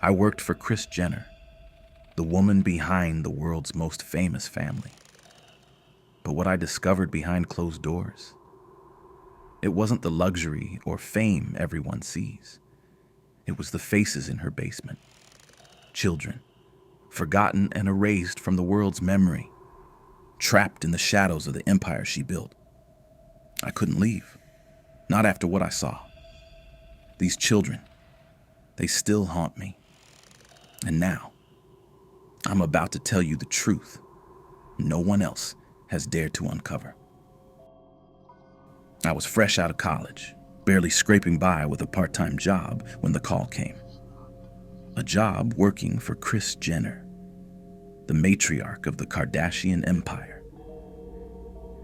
I worked for Kris Jenner, the woman behind the world's most famous family. But what I discovered behind closed doors, it wasn't the luxury or fame everyone sees. It was the faces in her basement. Children, forgotten and erased from the world's memory, trapped in the shadows of the empire she built. I couldn't leave, not after what I saw. These children, they still haunt me. And now, I'm about to tell you the truth no one else has dared to uncover. I was fresh out of college, barely scraping by with a part-time job when the call came. A job working for Kris Jenner, the matriarch of the Kardashian empire.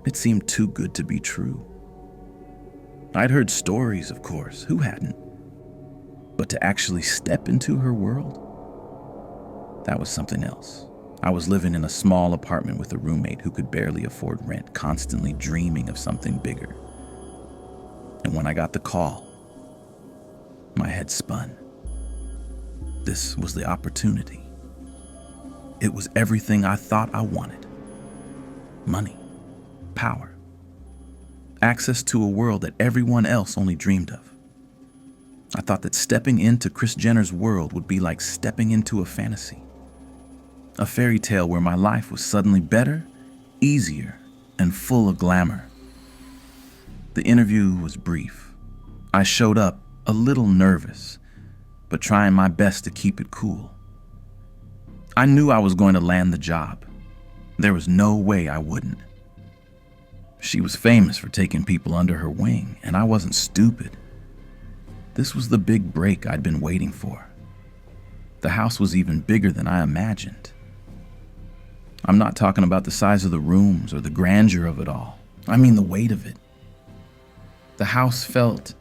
It seemed too good to be true. I'd heard stories, of course, who hadn't? But to actually step into her world, that was something else. I was living in a small apartment with a roommate who could barely afford rent, constantly dreaming of something bigger. And when I got the call, my head spun. This was the opportunity. It was everything I thought I wanted. Money, power, access to a world that everyone else only dreamed of. I thought that stepping into Kris Jenner's world would be like stepping into a fantasy. A fairy tale where my life was suddenly better, easier, and full of glamour. The interview was brief. I showed up a little nervous, but trying my best to keep it cool. I knew I was going to land the job. There was no way I wouldn't. She was famous for taking people under her wing, and I wasn't stupid. This was the big break I'd been waiting for. The house was even bigger than I imagined. I'm not talking about the size of the rooms or the grandeur of it all. I mean the weight of it. The house felt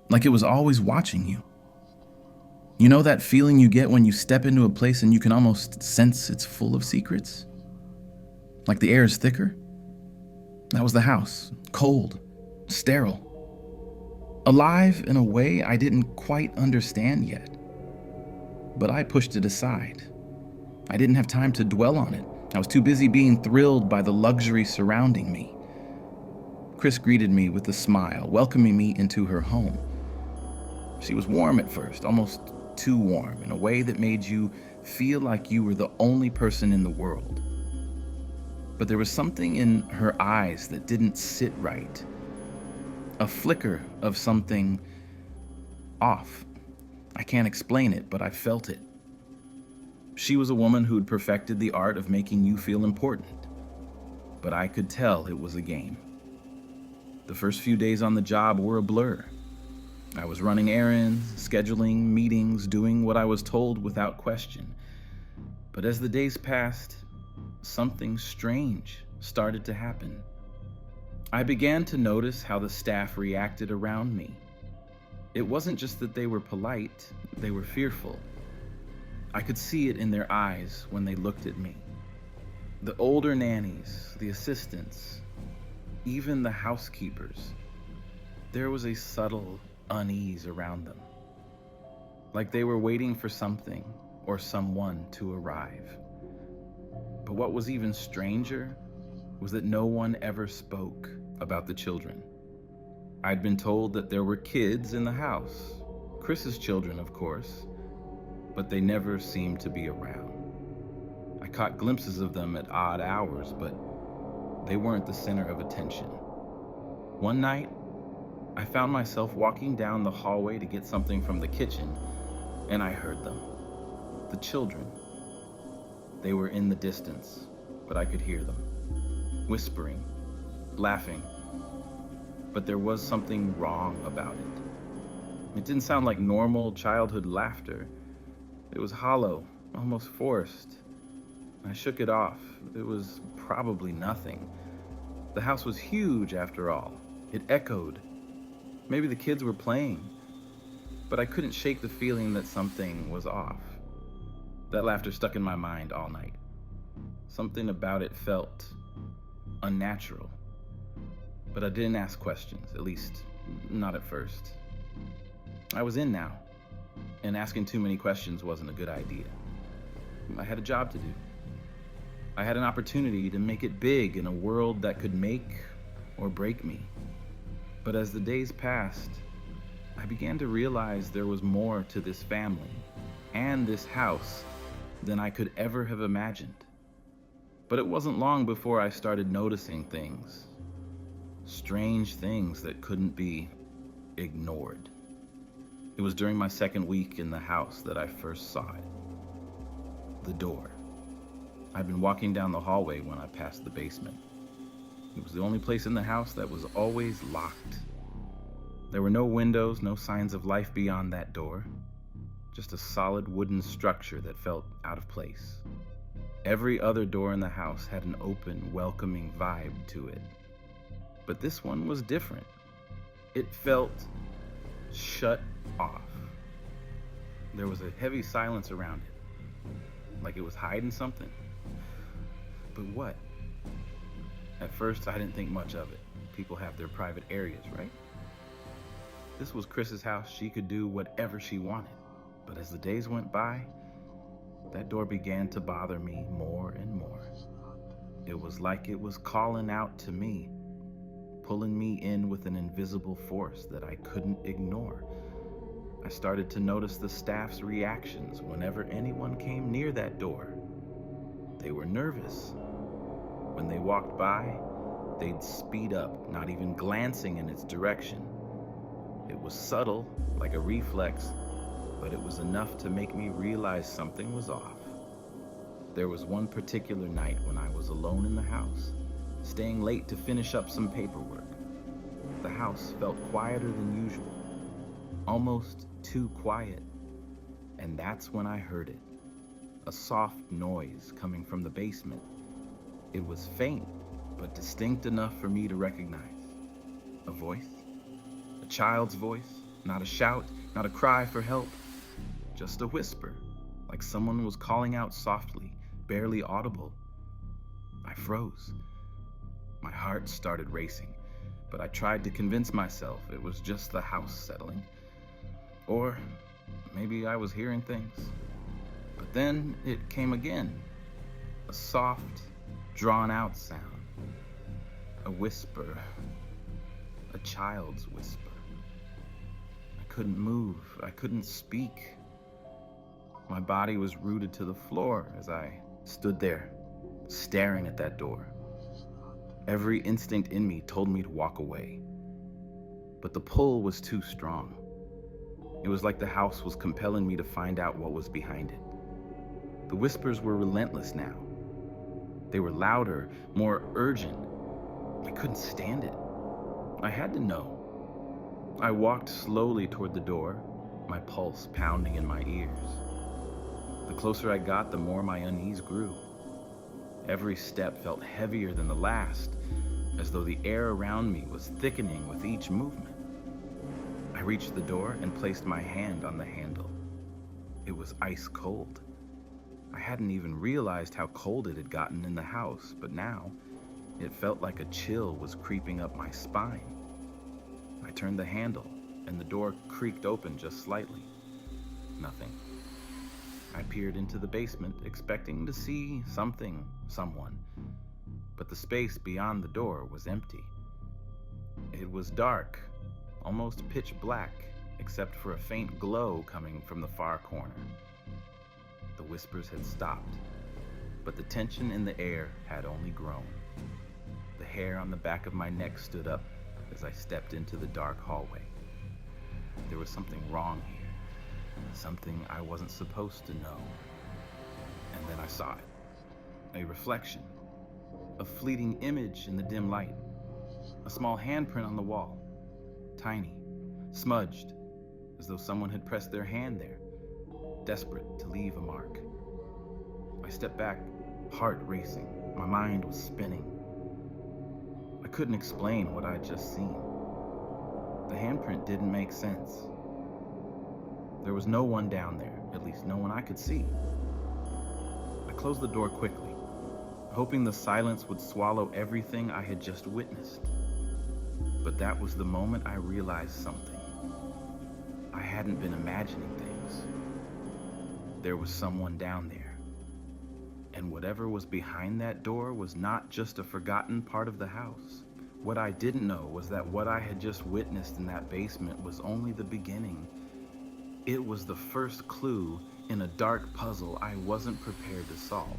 like it was always watching you. You know that feeling you get when you step into a place and you can almost sense it's full of secrets? Like the air is thicker? That was the house. Cold, sterile, alive in a way I didn't quite understand yet. But I pushed it aside. I didn't have time to dwell on it. I was too busy being thrilled by the luxury surrounding me. Kris greeted me with a smile, welcoming me into her home. She was warm at first, almost too warm, in a way that made you feel like you were the only person in the world. But there was something in her eyes that didn't sit right. A flicker of something off. I can't explain it, but I felt it. She was a woman who'd perfected the art of making you feel important. But I could tell it was a game. The first few days on the job were a blur. I was running errands, scheduling meetings, doing what I was told without question. But as the days passed, something strange started to happen. I began to notice how the staff reacted around me. It wasn't just that they were polite, they were fearful. I could see it in their eyes when they looked at me. The older nannies, the assistants, even the housekeepers, there was a subtle unease around them, like they were waiting for something or someone to arrive. But what was even stranger was that no one ever spoke about the children. I'd been told that there were kids in the house, Kris's children, of course, but they never seemed to be around. I caught glimpses of them at odd hours, but they weren't the center of attention. One night, I found myself walking down the hallway to get something from the kitchen, and I heard them. The children. They were in the distance, but I could hear them, whispering, laughing. But there was something wrong about it. It didn't sound like normal childhood laughter. It was hollow, almost forced. I shook it off. It was probably nothing. The house was huge after all. It echoed. Maybe the kids were playing. But I couldn't shake the feeling that something was off. That laughter stuck in my mind all night. Something about it felt unnatural. But I didn't ask questions, at least not at first. I was in now. and asking too many questions wasn't a good idea. I had a job to do. I had an opportunity to make it big in a world that could make or break me. But as the days passed, I began to realize there was more to this family and this house than I could ever have imagined. But it wasn't long before I started noticing things, strange things that couldn't be ignored. It was during my second week in the house that I first saw it. The door. I'd been walking down the hallway when I passed the basement. It was the only place in the house that was always locked. There were no windows, no signs of life beyond that door, just a solid wooden structure that felt out of place. Every other door in the house had an open, welcoming vibe to it. But this one was different. It felt shut off. There was a heavy silence around it, like it was hiding something. But what? At first, I didn't think much of it. People have their private areas, right? This was Kris's house. She could do whatever she wanted. But as the days went by, that door began to bother me more and more. It was like it was calling out to me, pulling me in with an invisible force that I couldn't ignore. I started to notice the staff's reactions whenever anyone came near that door. They were nervous. When they walked by, they'd speed up, not even glancing in its direction. It was subtle, like a reflex, but it was enough to make me realize something was off. There was one particular night when I was alone in the house, staying late to finish up some paperwork. The house felt quieter than usual, almost too quiet. And that's when I heard it, a soft noise coming from the basement. It was faint, but distinct enough for me to recognize. A voice, a child's voice, not a shout, not a cry for help, just a whisper, like someone was calling out softly, barely audible. I froze. My heart started racing, but I tried to convince myself it was just the house settling. Or maybe I was hearing things. But then it came again, a soft, drawn-out sound, a whisper, a child's whisper. I couldn't move, I couldn't speak. My body was rooted to the floor as I stood there, staring at that door. Every instinct in me told me to walk away, but the pull was too strong. It was like the house was compelling me to find out what was behind it. The whispers were relentless now. They were louder, more urgent. I couldn't stand it. I had to know. I walked slowly toward the door, my pulse pounding in my ears. The closer I got, the more my unease grew. Every step felt heavier than the last, as though the air around me was thickening with each movement. I reached the door and placed my hand on the handle. It was ice cold. I hadn't even realized how cold it had gotten in the house, but now it felt like a chill was creeping up my spine. I turned the handle, and the door creaked open just slightly. Nothing. I peered into the basement, expecting to see something, someone, but the space beyond the door was empty. It was dark, almost pitch black, except for a faint glow coming from the far corner. The whispers had stopped, but the tension in the air had only grown. The hair on the back of my neck stood up as I stepped into the dark hallway. There was something wrong here. Something I wasn't supposed to know. And then I saw it. A reflection. A fleeting image in the dim light. A small handprint on the wall. Tiny. Smudged. As though someone had pressed their hand there. Desperate to leave a mark. I stepped back, heart racing. My mind was spinning. I couldn't explain what I'd just seen. The handprint didn't make sense. There was no one down there, at least no one I could see. I closed the door quickly, hoping the silence would swallow everything I had just witnessed. But that was the moment I realized something. I hadn't been imagining things. was. There was someone down there. And whatever was behind that door was not just a forgotten part of the house. What I didn't know was that what I had just witnessed in that basement was only the beginning. It was the first clue in a dark puzzle I wasn't prepared to solve.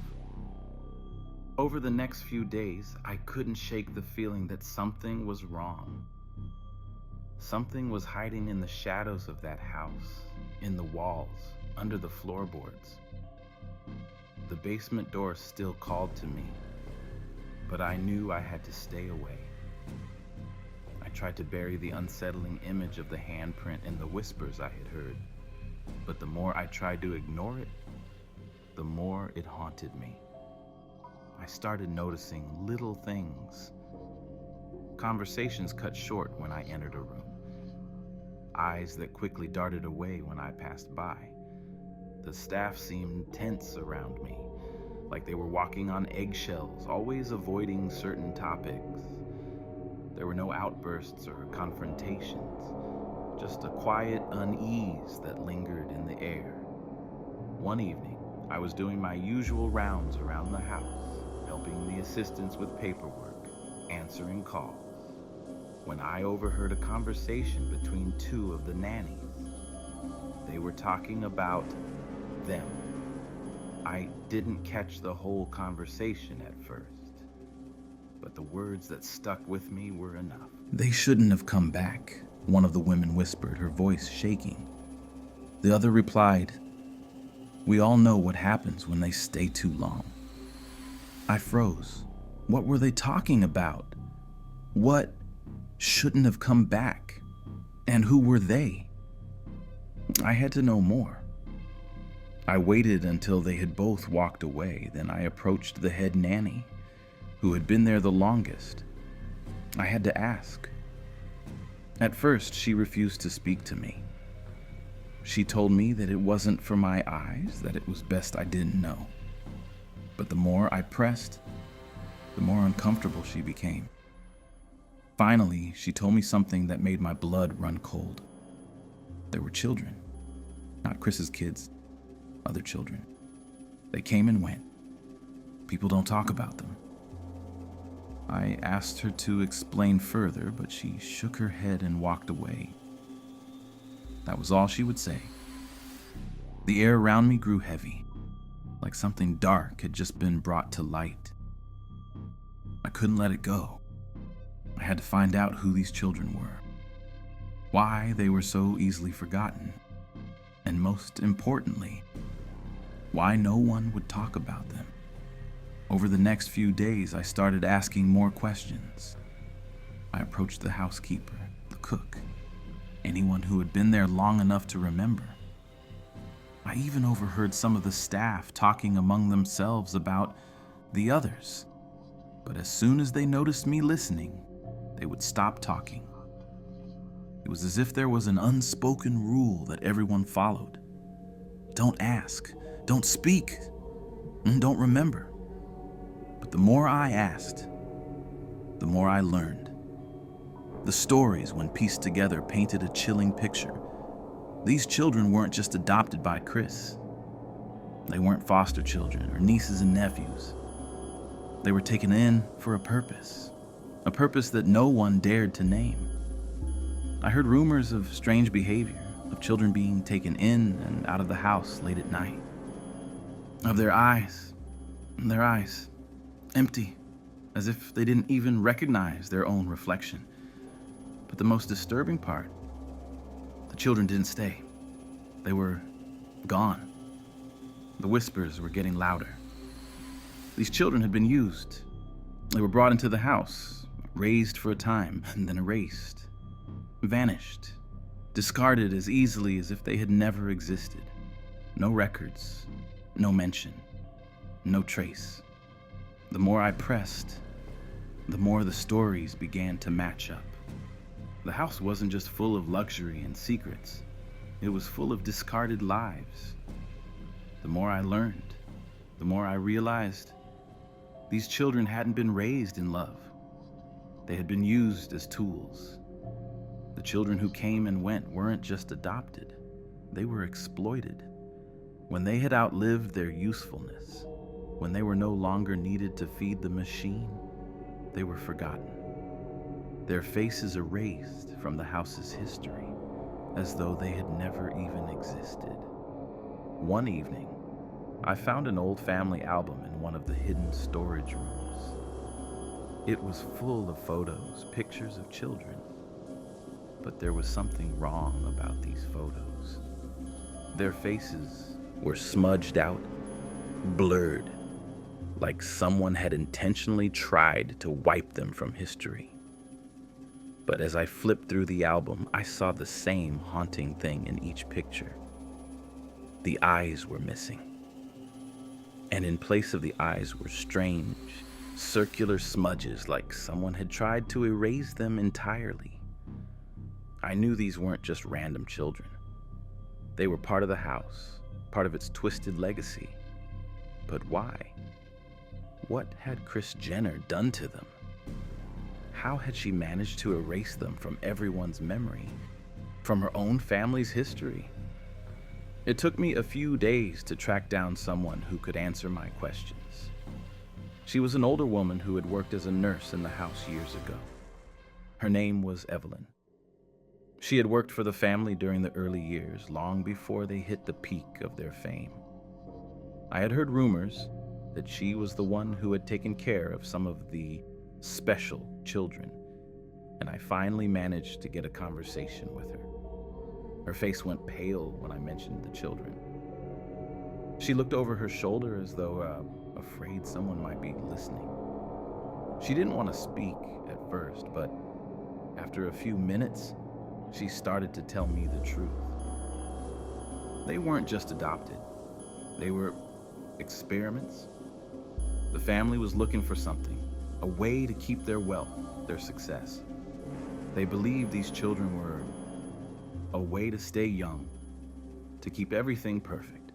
Over the next few days, I couldn't shake the feeling that something was wrong. Something was hiding in the shadows of that house, in the walls, under the floorboards. The basement door still called to me, but I knew I had to stay away. I tried to bury the unsettling image of the handprint and the whispers I had heard, but the more I tried to ignore it, the more it haunted me. I started noticing little things. Conversations cut short when I entered a room. Eyes that quickly darted away when I passed by. The staff seemed tense around me, like they were walking on eggshells, always avoiding certain topics. There were no outbursts or confrontations, just a quiet unease that lingered in the air. One evening, I was doing my usual rounds around the house, helping the assistants with paperwork, answering calls, when I overheard a conversation between two of the nannies. They were talking about them. I didn't catch the whole conversation at first, but the words that stuck with me were enough. "They shouldn't have come back," one of the women whispered, her voice shaking. The other replied, "We all know what happens when they stay too long." I froze. What were they talking about? What shouldn't have come back? And who were they? I had to know more. I waited until they had both walked away, then I approached the head nanny, who had been there the longest. I had to ask. At first, she refused to speak to me. She told me that it wasn't for my eyes, that it was best I didn't know. But the more I pressed, the more uncomfortable she became. Finally, she told me something that made my blood run cold. There were children, not Kris's kids, other children. They came and went. People don't talk about them. I asked her to explain further, but she shook her head and walked away. That was all she would say. The air around me grew heavy, like something dark had just been brought to light. I couldn't let it go. I had to find out who these children were, why they were so easily forgotten, and most importantly, why no one would talk about them. Over the next few days, I started asking more questions. I approached the housekeeper, the cook, anyone who had been there long enough to remember. I even overheard some of the staff talking among themselves about the others. But as soon as they noticed me listening, they would stop talking. It was as if there was an unspoken rule that everyone followed. Don't ask, don't speak, and don't remember. But the more I asked, the more I learned. The stories, when pieced together, painted a chilling picture. These children weren't just adopted by Kris. They weren't foster children or nieces and nephews. They were taken in for a purpose that no one dared to name. I heard rumors of strange behavior, of children being taken in and out of the house late at night, of their eyes, empty, as if they didn't even recognize their own reflection. But the most disturbing part, the children didn't stay. They were gone. The whispers were getting louder. These children had been used. They were brought into the house, raised for a time, and then erased, vanished, discarded as easily as if they had never existed. No records, no mention, no trace. The more I pressed, the more the stories began to match up. The house wasn't just full of luxury and secrets. It was full of discarded lives. The more I learned, the more I realized these children hadn't been raised in love. They had been used as tools. The children who came and went weren't just adopted. they were exploited. When they had outlived their usefulness, when they were no longer needed to feed the machine, they were forgotten. Their faces erased from the house's history, as though they had never even existed. One evening, I found an old family album in one of the hidden storage rooms. It was full of photos, pictures of children. But there was something wrong about these photos. Their faces were smudged out, blurred, like someone had intentionally tried to wipe them from history. But as I flipped through the album, I saw the same haunting thing in each picture. The eyes were missing. And in place of the eyes were strange, circular smudges like someone had tried to erase them entirely. I knew these weren't just random children. They were part of the house, part of its twisted legacy. But why? What had Kris Jenner done to them? How had she managed to erase them from everyone's memory, from her own family's history? It took me a few days to track down someone who could answer my questions. She was an older woman who had worked as a nurse in the house years ago. Her name was Evelyn. She had worked for the family during the early years, long before they hit the peak of their fame. I had heard rumors that she was the one who had taken care of some of the special children, and I finally managed to get a conversation with her. Her face went pale when I mentioned the children. She looked over her shoulder as though afraid someone might be listening. She didn't want to speak at first, but after a few minutes, she started to tell me the truth. They weren't just adopted. They were experiments. The family was looking for something, a way to keep their wealth, their success. They believed these children were a way to stay young, to keep everything perfect.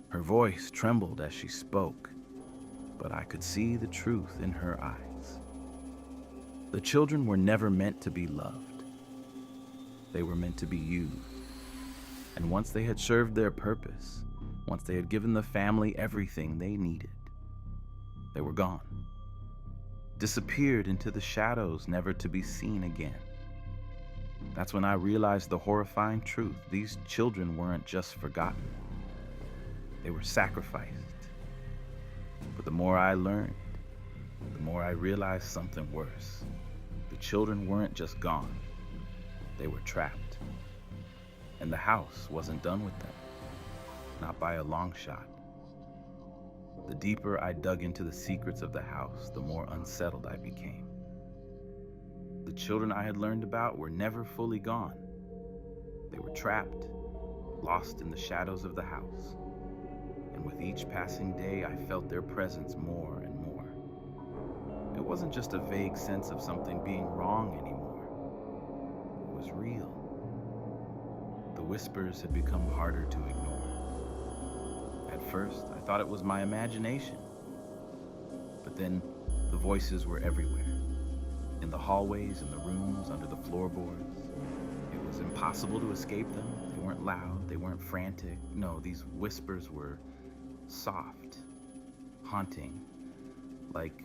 Her voice trembled as she spoke, but I could see the truth in her eyes. The children were never meant to be loved. They were meant to be used. And once they had served their purpose, once they had given the family everything they needed, they were gone. Disappeared into the shadows, never to be seen again. That's when I realized the horrifying truth. These children weren't just forgotten. They were sacrificed. But the more I learned, the more I realized something worse. The children weren't just gone. They were trapped. And the house wasn't done with them. Not by a long shot. The deeper I dug into the secrets of the house, the more unsettled I became. The children I had learned about were never fully gone. They were trapped, lost in the shadows of the house. And with each passing day, I felt their presence more and more. It wasn't just a vague sense of something being wrong anymore. It was real. The whispers had become harder to ignore. At first, I thought it was my imagination. But then, the voices were everywhere. In the hallways, in the rooms, under the floorboards. It was impossible to escape them. They weren't loud, they weren't frantic. No, these whispers were soft, haunting, like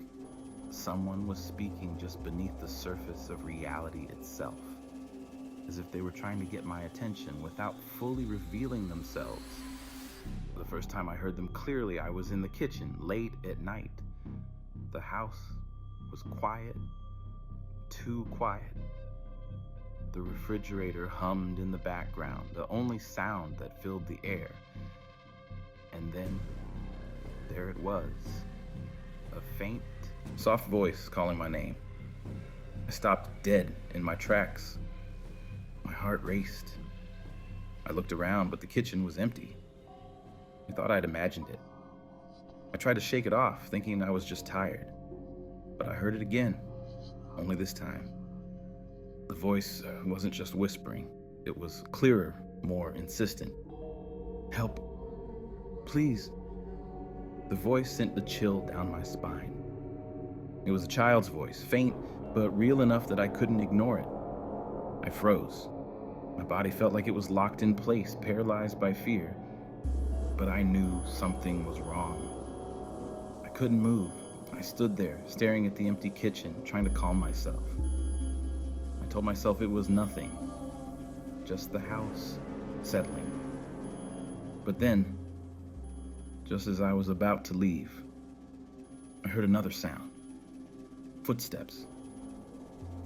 someone was speaking just beneath the surface of reality itself, as if they were trying to get my attention without fully revealing themselves. The first time I heard them clearly, I was in the kitchen, late at night. The house was quiet. Too quiet. The refrigerator hummed in the background, the only sound that filled the air. And then, there it was. A faint, soft voice calling my name. I stopped dead in my tracks. My heart raced. I looked around, but the kitchen was empty. I thought I'd imagined it. I tried to shake it off, thinking I was just tired. But I heard it again. Only this time. The voice wasn't just whispering. It was clearer, more insistent. Help. Please. The voice sent a chill down my spine. It was a child's voice, faint, but real enough that I couldn't ignore it. I froze. My body felt like it was locked in place, paralyzed by fear. But I knew something was wrong. I couldn't move. I stood there, staring at the empty kitchen, trying to calm myself. I told myself it was nothing, just the house settling. But then, just as I was about to leave, I heard another sound. Footsteps.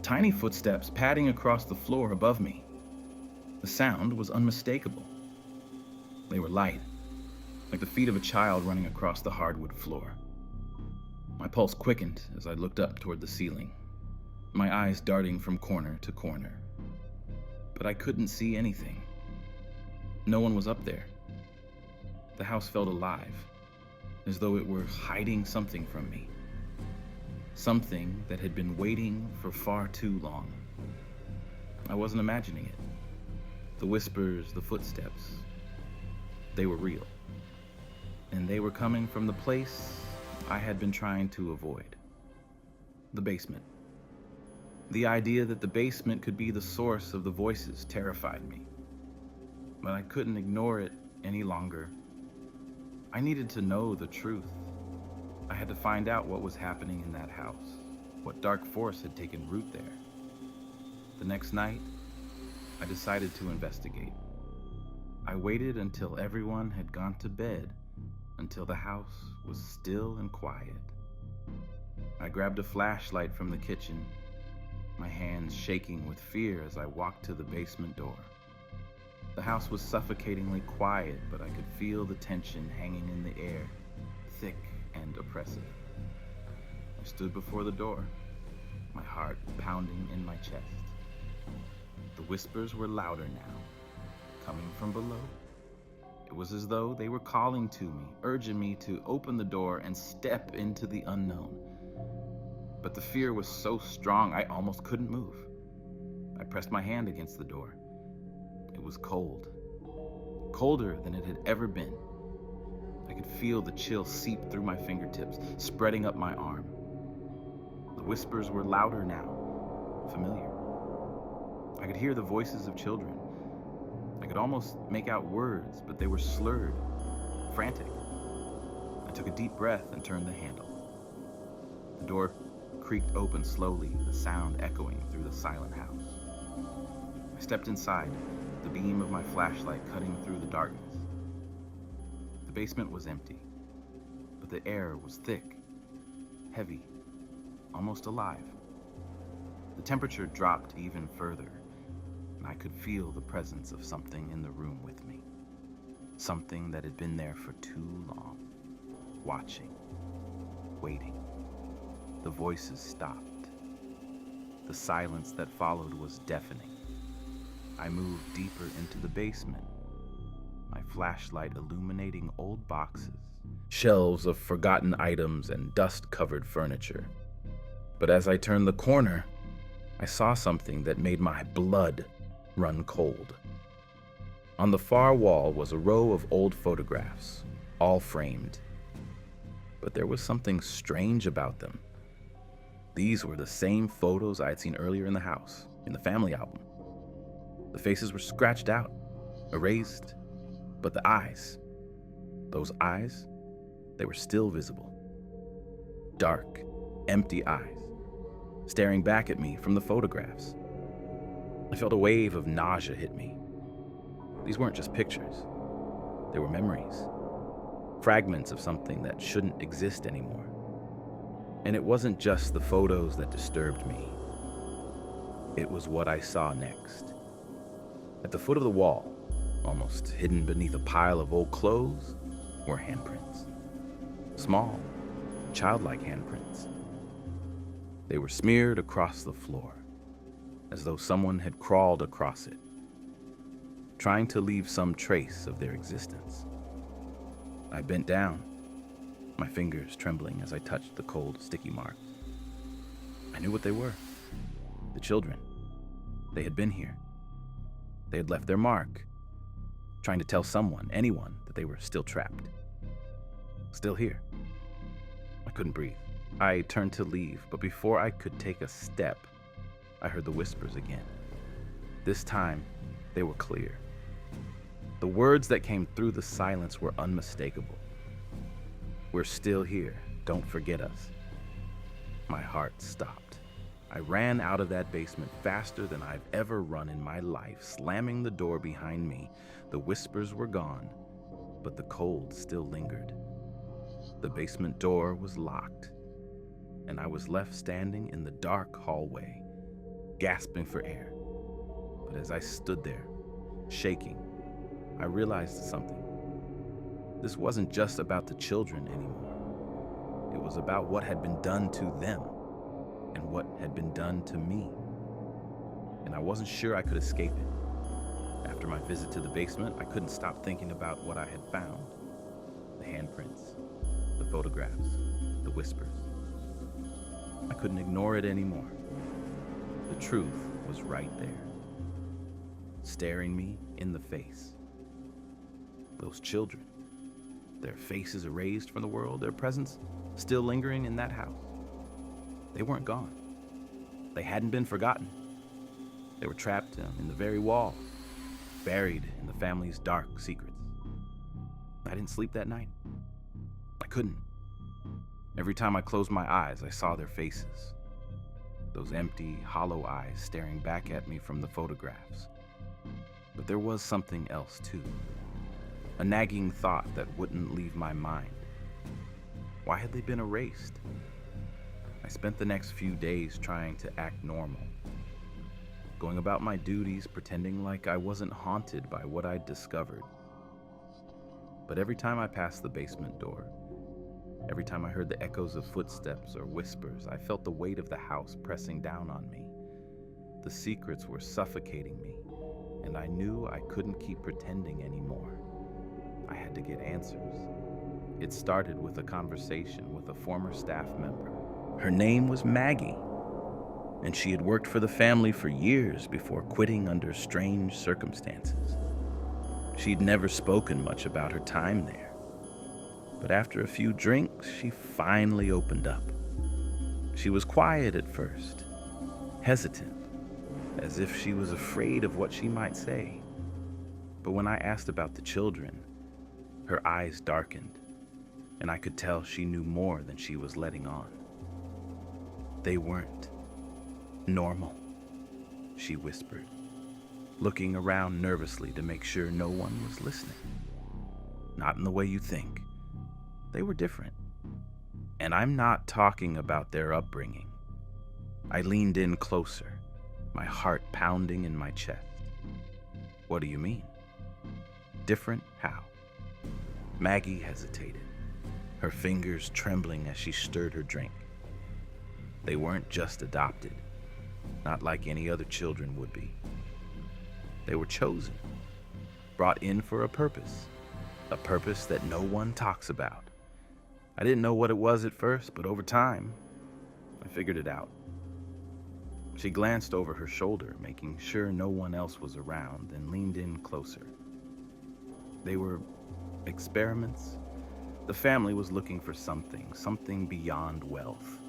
Tiny footsteps padding across the floor above me. The sound was unmistakable. They were light, like the feet of a child running across the hardwood floor. My pulse quickened as I looked up toward the ceiling, my eyes darting from corner to corner. But I couldn't see anything. No one was up there. The house felt alive, as though it were hiding something from me. Something that had been waiting for far too long. I wasn't imagining it. The whispers, the footsteps, they were real. And they were coming from the place I had been trying to avoid. The basement. The idea that the basement could be the source of the voices terrified me. But I couldn't ignore it any longer. I needed to know the truth. I had to find out what was happening in that house, what dark force had taken root there. The next night, I decided to investigate. I waited until everyone had gone to bed, until the house was still and quiet. I grabbed a flashlight from the kitchen, my hands shaking with fear as I walked to the basement door. The house was suffocatingly quiet, but I could feel the tension hanging in the air, thick and oppressive. I stood before the door, my heart pounding in my chest. The whispers were louder now, coming from below. It was as though they were calling to me, urging me to open the door and step into the unknown. But the fear was so strong I almost couldn't move. I pressed my hand against the door. It was cold, colder than it had ever been. I could feel the chill seep through my fingertips, spreading up my arm. The whispers were louder now, familiar. I could hear the voices of children. I could almost make out words, but they were slurred, frantic. I took a deep breath and turned the handle. The door creaked open slowly, the sound echoing through the silent house. I stepped inside, the beam of my flashlight cutting through the darkness. The basement was empty, but the air was thick, heavy, almost alive. The temperature dropped even further, and I could feel the presence of something in the room with me. Something that had been there for too long, watching, waiting. The voices stopped. The silence that followed was deafening. I moved deeper into the basement, my flashlight illuminating old boxes, shelves of forgotten items and dust-covered furniture. But as I turned the corner, I saw something that made my blood run cold. On the far wall was a row of old photographs, all framed. But there was something strange about them. These were the same photos I had seen earlier in the house, in the family album. The faces were scratched out, erased, but the eyes, those eyes, they were still visible. Dark, empty eyes, staring back at me from the photographs. I felt a wave of nausea hit me. These weren't just pictures. They were memories, fragments of something that shouldn't exist anymore. And it wasn't just the photos that disturbed me. It was what I saw next. At the foot of the wall, almost hidden beneath a pile of old clothes, were handprints. Small, childlike handprints. They were smeared across the floor, as though someone had crawled across it, trying to leave some trace of their existence. I bent down, my fingers trembling as I touched the cold, sticky marks. I knew what they were. The children. They had been here. They had left their mark, trying to tell someone, anyone, that they were still trapped. Still here. I couldn't breathe. I turned to leave, but before I could take a step, I heard the whispers again. This time, They were clear. The words that came through the silence were unmistakable. "We're still here. Don't forget us." My heart stopped. I ran out of that basement faster than I've ever run in my life, slamming the door behind me. The whispers were gone, but the cold still lingered. The basement door was locked, and I was left standing in the dark hallway, gasping for air. But as I stood there, shaking, I realized something. This wasn't just about the children anymore. It was about what had been done to them and what had been done to me. And I wasn't sure I could escape it. After my visit to the basement, I couldn't stop thinking about what I had found. The handprints, the photographs, the whispers. I couldn't ignore it anymore. The truth was right there, staring me in the face. Those children, their faces erased from the world, their presence still lingering in that house. They weren't gone. They hadn't been forgotten. They were trapped in the very wall, buried in the family's dark secrets. I didn't sleep that night. I couldn't. Every time I closed my eyes, I saw their faces. Those empty, hollow eyes staring back at me from the photographs. But there was something else too. A nagging thought that wouldn't leave my mind. Why had they been erased? I spent the next few days trying to act normal, going about my duties, pretending like I wasn't haunted by what I'd discovered. But every time I passed the basement door, every time I heard the echoes of footsteps or whispers, I felt the weight of the house pressing down on me. The secrets were suffocating me, and I knew I couldn't keep pretending anymore. I had to get answers. It started with a conversation with a former staff member. Her name was Maggie, and she had worked for the family for years before quitting under strange circumstances. She'd never spoken much about her time there, but after a few drinks, she finally opened up. She was quiet at first, hesitant, as if she was afraid of what she might say. But when I asked about the children, her eyes darkened, and I could tell she knew more than she was letting on. "They weren't normal," she whispered, looking around nervously to make sure no one was listening. "Not in the way you think. They were different. And I'm not talking about their upbringing." I leaned in closer, my heart pounding in my chest. "What do you mean? Different how?" Maggie hesitated, her fingers trembling as she stirred her drink. "They weren't just adopted, not like any other children would be. They were chosen, brought in for a purpose that no one talks about. I didn't know what it was at first, but over time, I figured it out." She glanced over her shoulder, making sure no one else was around, and leaned in closer. "They were experiments. The family was looking for something beyond wealth.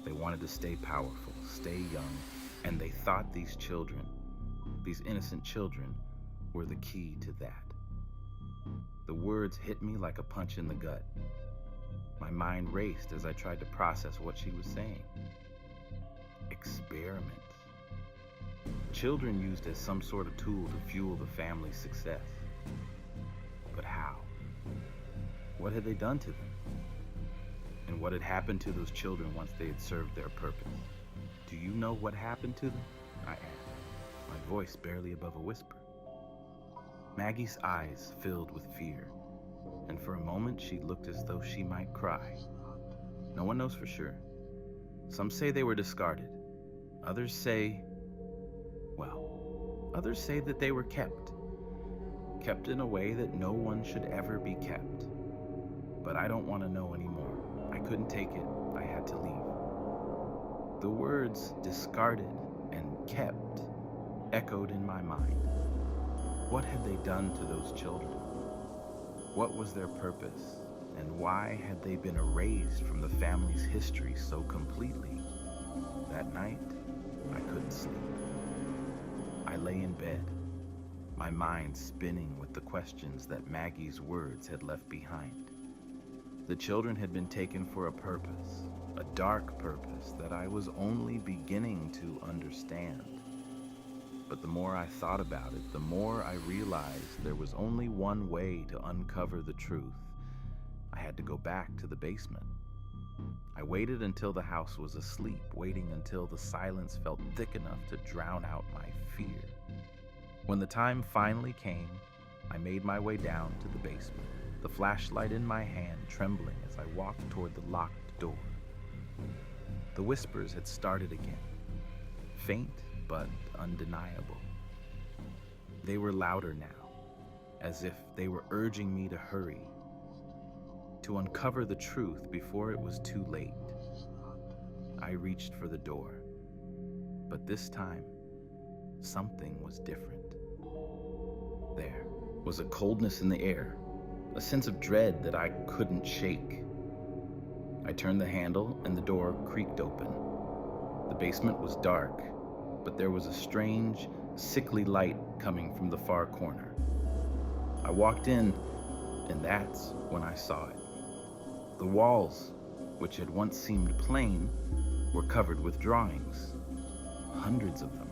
They wanted to stay powerful, stay young, and they thought these children, these innocent children, were the key to that." The words hit me like a punch in the gut. My mind raced as I tried to process what she was saying. Experiments. Children used as some sort of tool to fuel the family's success. But how? What had they done to them? And what had happened to those children once they had served their purpose? "Do you know what happened to them?" I asked, my voice barely above a whisper. Maggie's eyes filled with fear, and for a moment she looked as though she might cry. "No one knows for sure. Some say they were discarded. Others say that they were kept in a way that no one should ever be kept. But I don't want to know anymore. I couldn't take it. I had to leave." The words discarded and kept echoed in my mind. What had they done to those children? What was their purpose? And why had they been erased from the family's history so completely? That night, I couldn't sleep. I lay in bed, my mind spinning with the questions that Maggie's words had left behind. The children had been taken for a purpose, a dark purpose that I was only beginning to understand. But the more I thought about it, the more I realized there was only one way to uncover the truth. I had to go back to the basement. I waited until the house was asleep, waiting until the silence felt thick enough to drown out my fear. When the time finally came, I made my way down to the basement, the flashlight in my hand trembling as I walked toward the locked door. The whispers had started again, faint but undeniable. They were louder now, as if they were urging me to hurry, to uncover the truth before it was too late. I reached for the door, but this time, something was different. There was a coldness in the air, a sense of dread that I couldn't shake. I turned the handle and the door creaked open. The basement was dark, but there was a strange, sickly light coming from the far corner. I walked in, and that's when I saw it. The walls, which had once seemed plain, were covered with drawings, hundreds of them.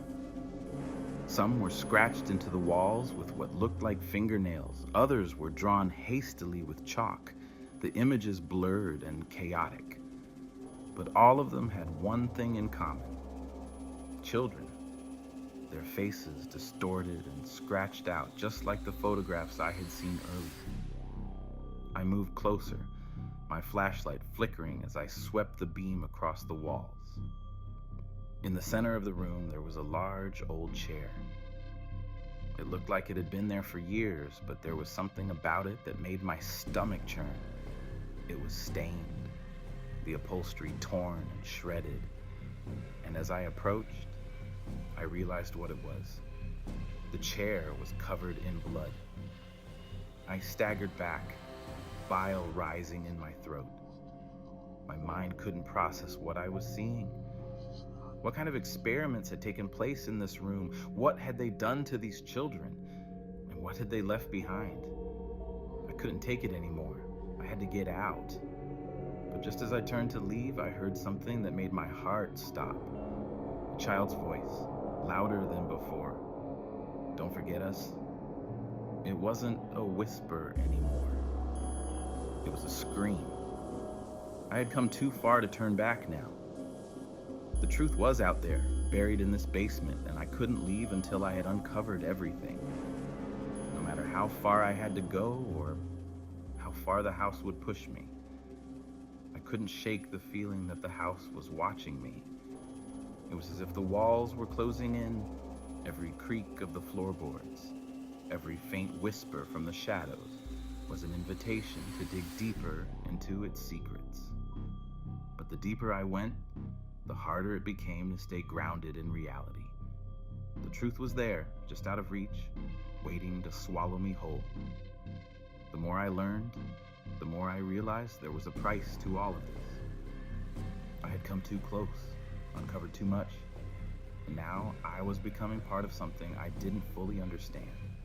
Some were scratched into the walls with what looked like fingernails. Others were drawn hastily with chalk, the images blurred and chaotic. But all of them had one thing in common: children, their faces distorted and scratched out, just like the photographs I had seen earlier. I moved closer, my flashlight flickering as I swept the beam across the walls. In the center of the room, there was a large old chair. It looked like it had been there for years, but there was something about it that made my stomach churn. It was stained, the upholstery torn and shredded, and as I approached, I realized what it was. The chair was covered in blood. I staggered back, bile rising in my throat. My mind couldn't process what I was seeing. What kind of experiments had taken place in this room? What had they done to these children? And what had they left behind? I couldn't take it anymore. I had to get out. But just as I turned to leave, I heard something that made my heart stop. A child's voice, louder than before. "Don't forget us." It wasn't a whisper anymore. It was a scream. I had come too far to turn back now. The truth was out there, buried in this basement, and I couldn't leave until I had uncovered everything. No matter how far I had to go or how far the house would push me. I couldn't shake the feeling that the house was watching me. It was as if the walls were closing in, every creak of the floorboards, every faint whisper from the shadows was an invitation to dig deeper into its secrets. But the deeper I went, the harder it became to stay grounded in reality. The truth was there, just out of reach, waiting to swallow me whole. The more I learned, the more I realized there was a price to all of this. I had come too close, uncovered too much, and now I was becoming part of something I didn't fully understand.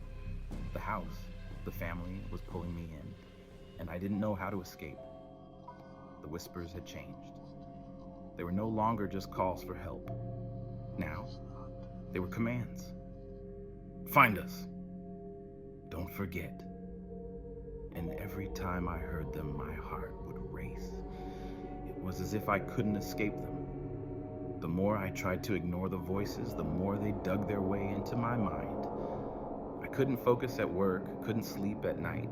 The house, the family was pulling me in, and I didn't know how to escape. The whispers had changed. They were no longer just calls for help. Now, they were commands. "Find us. Don't forget." And every time I heard them, my heart would race. It was as if I couldn't escape them. The more I tried to ignore the voices, the more they dug their way into my mind. I couldn't focus at work, couldn't sleep at night.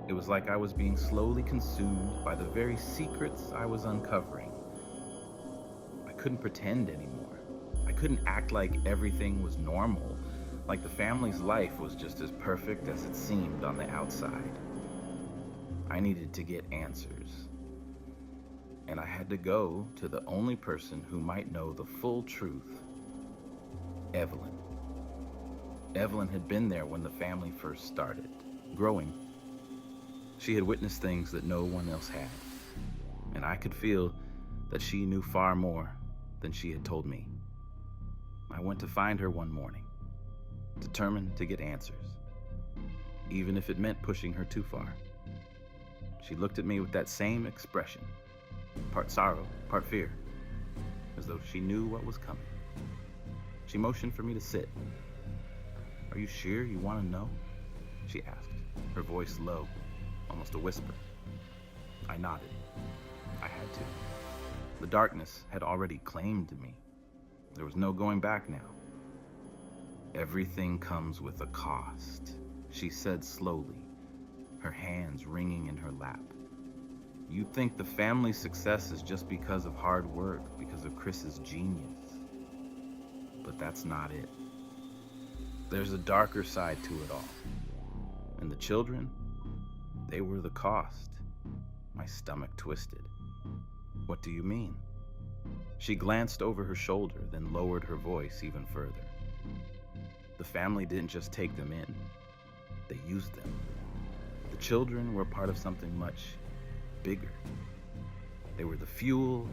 It was like I was being slowly consumed by the very secrets I was uncovering. I couldn't pretend anymore. I couldn't act like everything was normal, like the family's life was just as perfect as it seemed on the outside. I needed to get answers. And I had to go to the only person who might know the full truth: Evelyn. Evelyn had been there when the family first started, growing. She had witnessed things that no one else had, and I could feel that she knew far more than she had told me. I went to find her one morning. determined to get answers, even if it meant pushing her too far. She looked at me with that same expression, part sorrow, part fear, as though she knew what was coming. She motioned for me to sit. "Are you sure you want to know?" she asked, her voice low, almost a whisper. I nodded. I had to. The darkness had already claimed me. There was no going back now. "Everything comes with a cost," she said slowly, her hands wringing in her lap. "You think the family's success is just because of hard work, because of Kris's genius. But that's not it. There's a darker side to it all. And the children, they were the cost." My stomach twisted. "What do you mean?" She glanced over her shoulder, then lowered her voice even further. "The family didn't just take them in. They used them. The children were part of something much bigger. They were the fuel.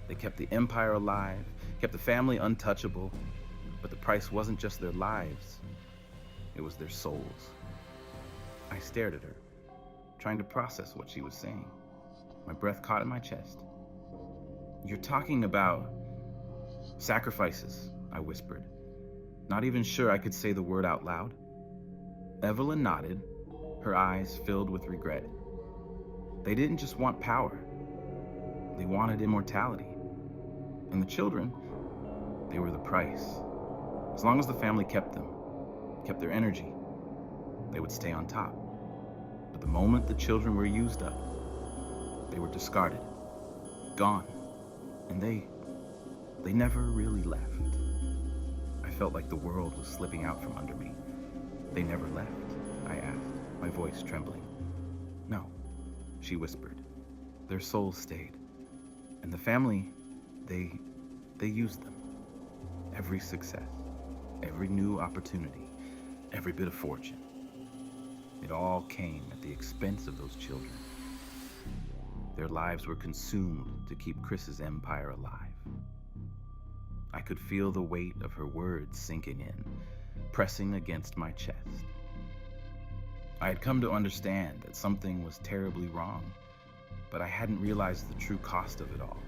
They kept the empire alive, kept the family untouchable. But the price wasn't just their lives. It was their souls." I stared at her, trying to process what she was saying. My breath caught in my chest. "You're talking about sacrifices," I whispered, not even sure I could say the word out loud. Evelyn nodded, her eyes filled with regret. "They didn't just want power. They wanted immortality. And the children, they were the price. As long as the family kept them, kept their energy, they would stay on top. But the moment the children were used up, they were discarded, gone, and they never really left." I felt like the world was slipping out from under me. "They never left?" I asked, my voice trembling. "No," she whispered. "Their souls stayed. And the family, they used them. Every success, every new opportunity, every bit of fortune. It all came at the expense of those children. Their lives were consumed to keep Kris's empire alive." I could feel the weight of her words sinking in, pressing against my chest. I had come to understand that something was terribly wrong, but I hadn't realized the true cost of it all.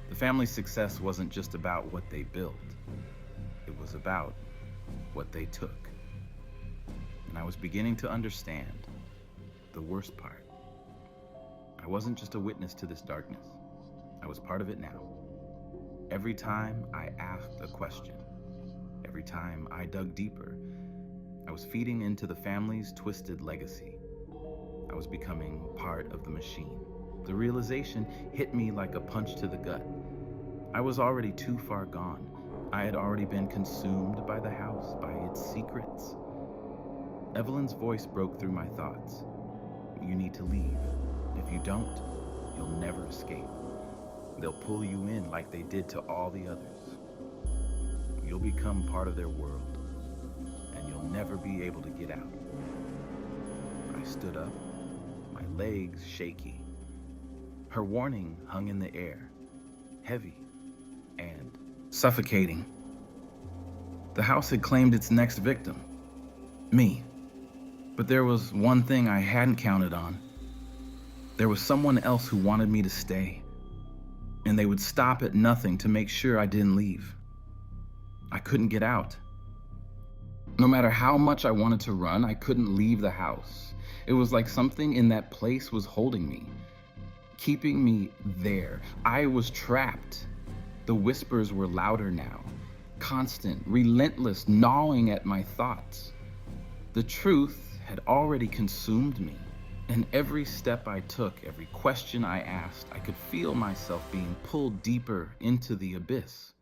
The family's success wasn't just about what they built. It was about what they took. And I was beginning to understand the worst part. I wasn't just a witness to this darkness. I was part of it now. Every time I asked a question, every time I dug deeper, I was feeding into the family's twisted legacy. I was becoming part of the machine. The realization hit me like a punch to the gut. I was already too far gone. I had already been consumed by the house, by its secrets. Evelyn's voice broke through my thoughts. "You need to leave. If you don't, you'll never escape. They'll pull you in like they did to all the others. You'll become part of their world, and you'll never be able to get out." I stood up, my legs shaky. Her warning hung in the air, heavy and suffocating. The house had claimed its next victim, me. But there was one thing I hadn't counted on. There was someone else who wanted me to stay, and they would stop at nothing to make sure I didn't leave. I couldn't get out. No matter how much I wanted to run, I couldn't leave the house. It was like something in that place was holding me, keeping me there. I was trapped. The whispers were louder now, constant, relentless, gnawing at my thoughts. The truth had already consumed me, and every step I took, every question I asked, I could feel myself being pulled deeper into the abyss.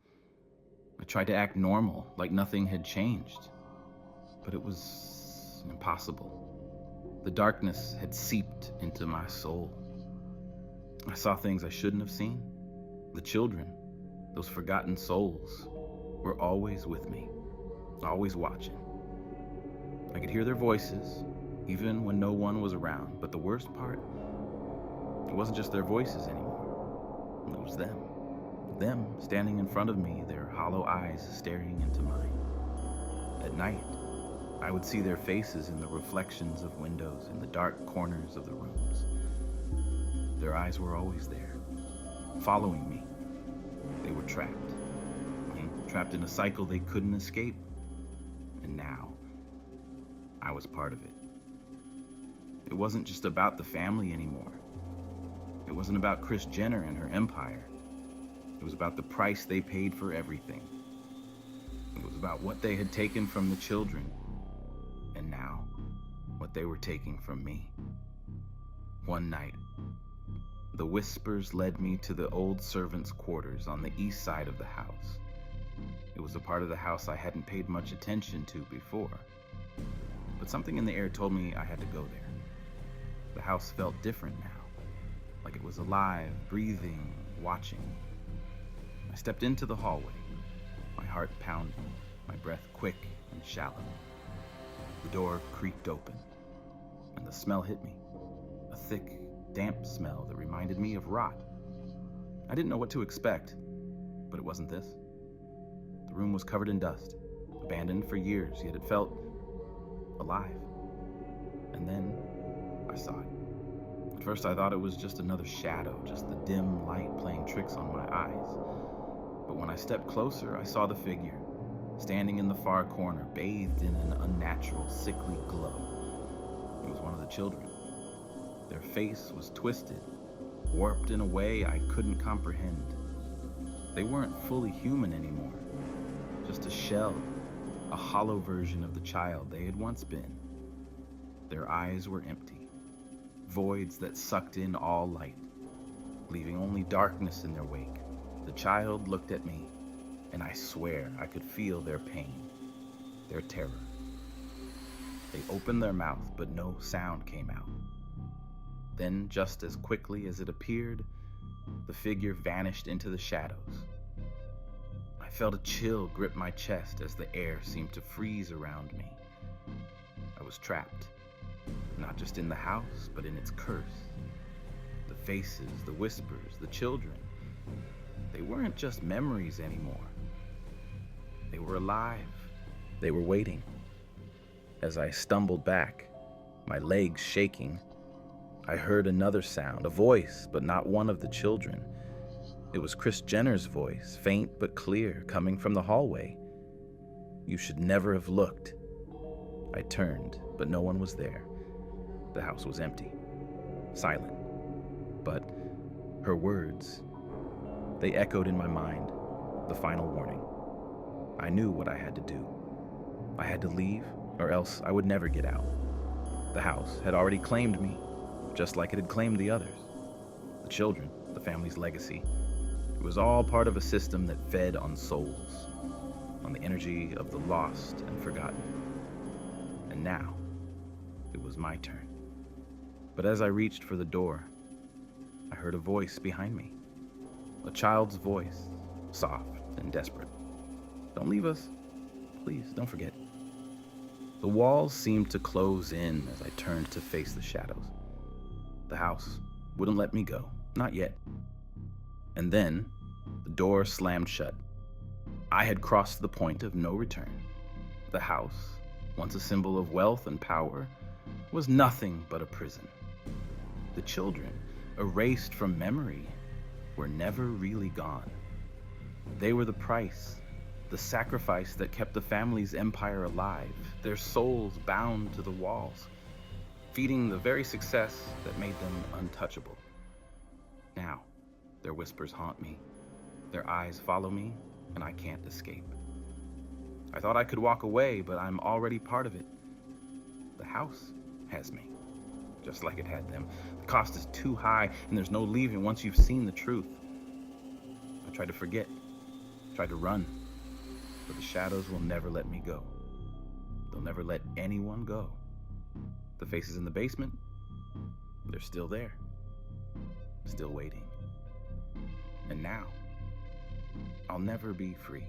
I tried to act normal, like nothing had changed, but it was impossible. The darkness had seeped into my soul. I saw things I shouldn't have seen. The children, those forgotten souls, were always with me, always watching. I could hear their voices, even when no one was around. But the worst part, it wasn't just their voices anymore. It was them standing in front of me, their hollow eyes staring into mine. At night, I would see their faces in the reflections of windows in the dark corners of the rooms. Their eyes were always there, following me. They were trapped in a cycle they couldn't escape. And now, I was part of it. It wasn't just about the family anymore. It wasn't about Kris Jenner and her empire. It was about the price they paid for everything. It was about what they had taken from the children, and now, what they were taking from me. One night, the whispers led me to the old servants' quarters on the east side of the house. It was a part of the house I hadn't paid much attention to before, but something in the air told me I had to go there. The house felt different now, like it was alive, breathing, watching. I stepped into the hallway, my heart pounding, my breath quick and shallow. The door creaked open, and the smell hit me, a thick, damp smell that reminded me of rot. I didn't know what to expect, but it wasn't this. The room was covered in dust, abandoned for years, yet it felt alive. And then I saw it. At first I thought it was just another shadow, just the dim light playing tricks on my eyes. But when I stepped closer, I saw the figure, standing in the far corner, bathed in an unnatural, sickly glow. It was one of the children. Their face was twisted, warped in a way I couldn't comprehend. They weren't fully human anymore, just a shell, a hollow version of the child they had once been. Their eyes were empty, voids that sucked in all light, leaving only darkness in their wake. The child looked at me, and I swear I could feel their pain, their terror. They opened their mouth, but no sound came out. Then, just as quickly as it appeared, the figure vanished into the shadows. I felt a chill grip my chest as the air seemed to freeze around me. I was trapped, not just in the house, but in its curse. The faces, the whispers, the children, they weren't just memories anymore. They were alive. They were waiting. As I stumbled back, my legs shaking, I heard another sound, a voice, but not one of the children. It was Kris Jenner's voice, faint but clear, coming from the hallway. "You should never have looked." I turned, but no one was there. The house was empty, silent. But her words, they echoed in my mind, the final warning. I knew what I had to do. I had to leave, or else I would never get out. The house had already claimed me, just like it had claimed the others. The children, the family's legacy. It was all part of a system that fed on souls, on the energy of the lost and forgotten. And now, it was my turn. But as I reached for the door, I heard a voice behind me. A child's voice, soft and desperate. "Don't leave us. Please, don't forget." The walls seemed to close in as I turned to face the shadows. The house wouldn't let me go, not yet. And then, the door slammed shut. I had crossed the point of no return. The house, once a symbol of wealth and power, was nothing but a prison. The children, erased from memory, were never really gone. They were the price, the sacrifice that kept the family's empire alive, their souls bound to the walls, feeding the very success that made them untouchable. Now, their whispers haunt me, their eyes follow me, and I can't escape. I thought I could walk away, but I'm already part of it. The house has me, just like it had them. The cost is too high, and there's no leaving once you've seen the truth. I tried to forget, tried to run, but the shadows will never let me go. They'll never let anyone go. The faces in the basement, they're still there, still waiting. And now, I'll never be free.